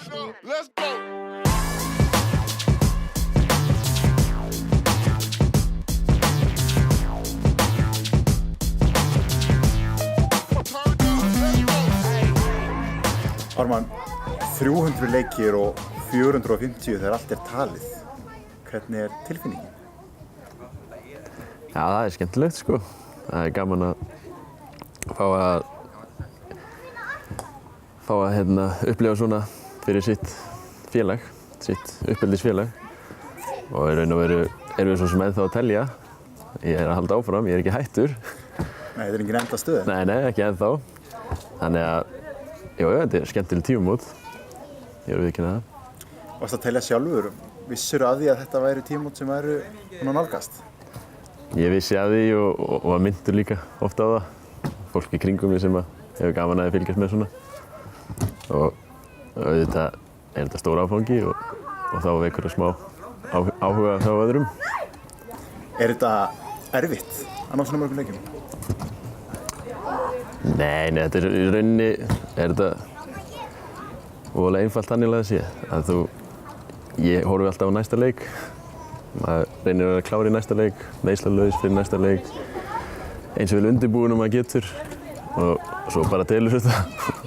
Let's go. Ármann, 300 leikir og 450 þegar allt talið. Hvernig tilfinningin? Já, það skemmtilegt sko. Það gaman að fá að upplifa svona fyrir sitt félag, sitt uppeldisfélag. Og í raun og veru erum við svo sem ennþá að telja. Ég að halda áfram, ég ekki hættur. Nei, þetta engin enda stöð. Nei, ekki ennþá. Þannig að, jú, þetta skemmtileg tímamót. Ég viðurkenna það. Varstu að telja sjálfur? Vissirðu að því að þetta væru tímamót sem væru svona nálgast? Ég vissi að því og var myndur líka ofta á það. Fólk í kringum mig sem hefur gaman að fylgjast með svona. Og auðvitað þetta stór áfangi og þá vekur það smá áhuga hjá öðrum. Þetta erfitt að ná svona mörgum leikjum? Nei, þetta í rauninni þetta voðalega einfalt þannig að sé. Ég horfi alltaf á næsta leik. Maður reynir að vera klár í næsta leik, meiðslalaus fyrir næsta leik. Eins og vel undirbúinn maður getur og svo bara telur þetta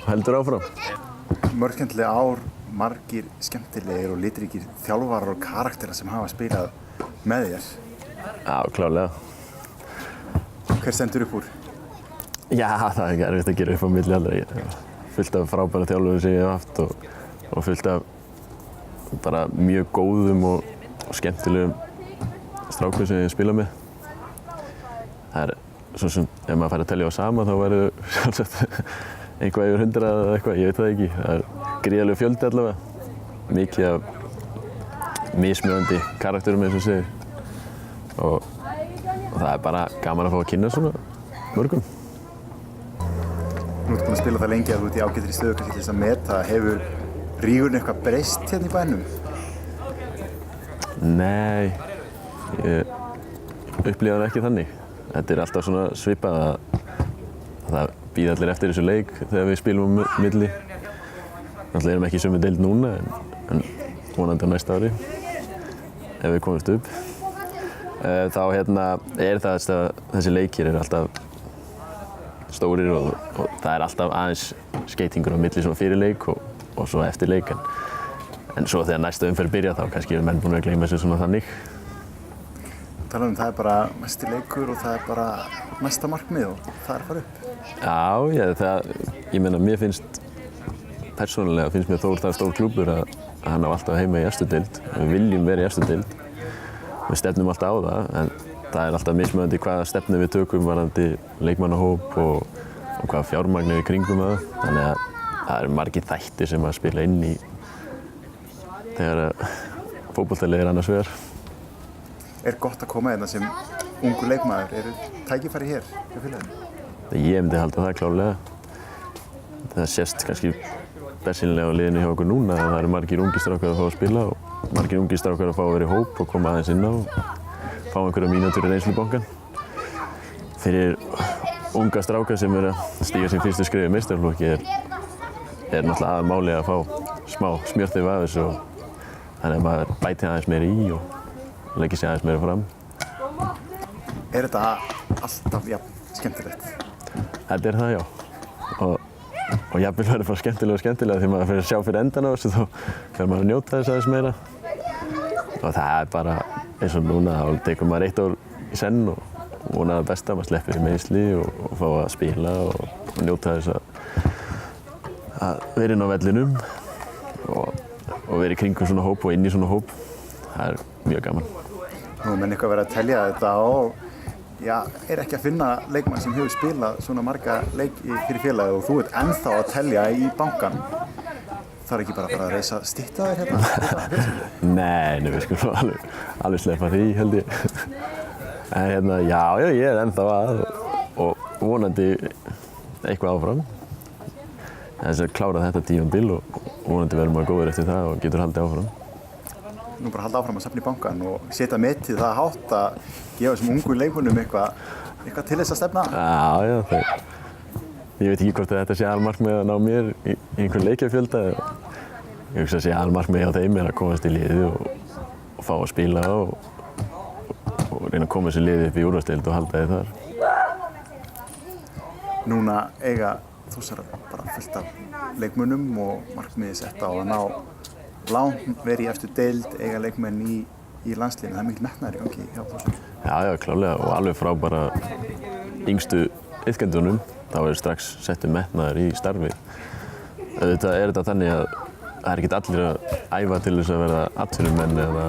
og heldur áfram. Mörg skemmtileg ár, margir skemmtilegir og litríkir þjálfarar og karakterar sem hafa spilað með þér. Já, klárlega. Hver stendur upp úr? Já, það ekki erfitt að gera upp á milli allra. Fullt af frábæra þjálfurum sem ég hef haft og fullt af bara mjög góðum og skemmtilegum strákum sem ég spila með. Það svo sem ef maður fær að telja á sama þá verður sjálfsagt eitthvað yfir 100 eða eitthvað, ég veit það ekki. Það gríðarlegur fjöldi allavega. Mikið af mismunandi karakterum eins og segir. Og það bara gaman að fá að kynna svona mörgum. Nú ertu búinn að spila það lengi að þú ert í ágætri stöðu kannski til þess að meta. Hefur rígurinn eitthvað breyst hérna í bænum? Nei, ég upplifa það ekki þannig. Þetta alltaf svona svipað að það bíða allir eftir þessu leik þegar við spilum á milli. Náttúrulega erum ekki í sömu deild núna en vonandi á næsta ári ef við komumst upp. Þá þessi leikir alltaf stórir og það alltaf aðeins skeytingur á milli svona fyrir leik og svo eftir leik. En svo þegar næsta umferð byrja þá kannski eru menn búin að gleyma þessu svona þannig. Það bara næsti leikur og það bara næsta markmið og það að fara upp. Ég meina mér persónulega finnst mér Þór það stór klúbbur að hann á alltaf heima í efstu deild. Við viljum vera í efstu deild. Við stefnum alltaf á það en það alltaf mismunandi hvaða stefnu við tökum varðandi leikmannahóp og hvaða fjármagn við kringum það. Þannig að það eru margir þættir sem að spila inn í þegar fótboltalegir annars vegar. Gott að koma hérna sem ungur leikmaður? Eru tækifæri hér hjá félaginu? Ég myndi halda það klárlega. Það sést kannski bersýnilega á liðinu hjá okkur núna að það eru margir ungir strákar að fá að spila og margir ungir strákar að fá að vera í hóp og koma aðeins inn á og fá einhverja mínútur í reynslubankann. Fyrir unga strákar sem eru að stíga sín fyrstu skref í meistaraflokki náttúrulega aðalmálið að fá smá smjörþef af þessu og þannig að maður bæti aðeins meira í og leggja sig aðeins meira fram. Þetta alltaf skemmtilegt? Þetta það, já. Og jafnvel verður bara skemmtilega þegar maður fyrir að sjá fyrir endan á þessu þá fer maður að njóta þess aðeins meira. Og það bara eins og núna, þá tekur maður 1 ár í senn og vonar það besta, maður sleppir í meiðsli og fá að spila og njóta þess að vera inn á vellinum og vera í kringum svona hóp og inn í svona hóp. Það mjög gaman. Nú menn eitthvað verið að telja þetta og ekki að finna leikmann sem hefur spilað svona marga leik fyrir félagið og þú ert ennþá að telja í bankann. Það ekki bara að reisa stytta þér hérna? Nei, við skulum alveg sleppa því held ég. En ég ennþá að og vonandi eitthvað áfram. Þess að klára þetta tímabil og vonandi verður maður góður eftir það og getur haldið áfram. Nú bara halda áfram að safna í bankann og setja metið það hátt að gefa þessum ungu leikmönnum eitthvað til þess að stefna? Ég veit ekki hvort þetta sé almarkmið að ná mér í einhvern leikjafjölda. ég hugsa að sé almarkmið á þeim að komast í liðið og fá að spila og reyna að koma þessi liðið upp í úrvalsdeild og halda þið þar. Núna eiga Þórsarar bara fullt af leikmönnum og markmiðið sett á að ná langt, vera í efstu deild, eiga leikmenn í landsliðinu. Það mikil metnaður í gangi hjá Þórsarar. Já, klárlega og alveg frá bara yngstu iðkendunum þá strax settur metnaður í starfið. Auðvitað þetta þannig að það ekki allir að æfa til þess að verða atvinnumenn eða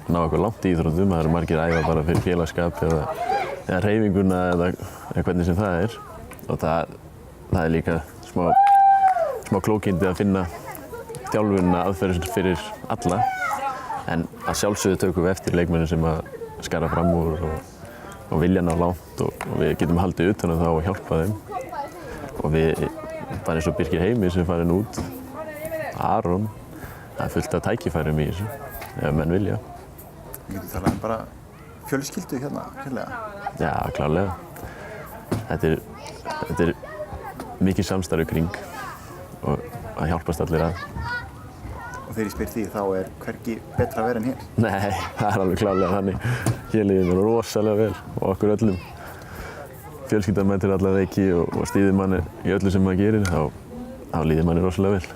ná eitthvað langt í íþróttum. Það margir að æfa bara fyrir félagsskap eða hreyfinguna eða hvernig sem það er. Og það líka smá klókindi að finna þjálfunina aðferðir fyrir alla. En að sjálfsögðu tökum við eftir leikmennum sem að skara fram úr og vilja ná langt og við getum haldið utan þá og hjálpa þeim. Og við, bara eins og Birkir Heimi sem farin út, Aron, það fullt af tækifærum í þessu, ef menn vilja. Við getum talað bara fjölskyldu hreinlega. Já, klárlega. Þetta er mikið samstarf kring og að hjálpast allir að. Og þegar ég spyr því, þá hvergi betra að vera en hér? Nei, það alveg klárlega þannig. Hér líður mér rosalega vel og okkur öllum. Fjölskyldan mætir alla leiki og stýðir manni í öllu sem maður gerir, þá líður manni rosalega vel.